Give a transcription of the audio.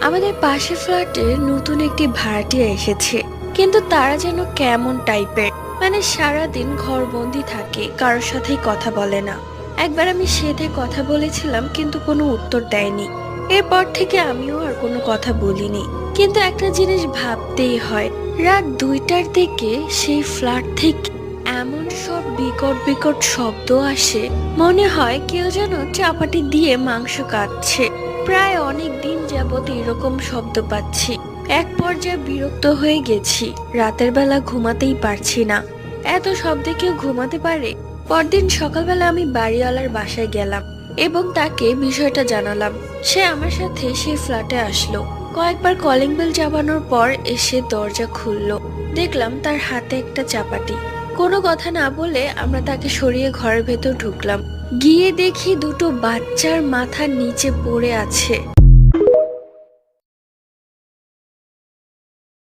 আমাদের পাশের ফ্ল্যাটে নতুন একটি ভাড়াটিয়া এসেছে, কিন্তু তারা যেন কেমন টাইপের, মানে সারাদিন ঘরবন্দি থাকে, কারোর সাথেই কথা বলে না। একবার আমি সেধে কথা বলেছিলাম, কিন্তু কোনো উত্তর দেয়নি। এরপর থেকে আমিও আর কোনো কথা বলিনি। কিন্তু একটা জিনিস ভাবতেই হয়, রাত 2টার দিকে সেই ফ্ল্যাট থেকে এমন সব বিকট বিকট শব্দ আসে, মনে হয় কেউ যেন চাপাটি দিয়ে মাংস কাটছে। প্রায় অনেক দিন যাবত এরকম শব্দ পাচ্ছি। এক পর্যায়ে বিরক্ত হয়ে গেছি, রাতের বেলা ঘুমাতেই পারছি না। এত শব্দে কেউ ঘুমাতে পারে? পরদিন সকালবেলা আমি বাড়িওয়ালার বাসায় গেলাম এবং তাকে বিষয়টা জানালাম। সে আমার সাথে সেই ফ্ল্যাটে আসলো। কয়েকবার কলিং বেল চাপানোর পর এসে দরজা খুললো। দেখলাম তার হাতে একটা চাপাটি। কোনো কথা না বলে আমরা তাকে সরিয়ে ঘরের ভেতর ঢুকলাম। গিয়ে দেখি দুটো বাচ্চার মাথা নিচে পড়ে আছে।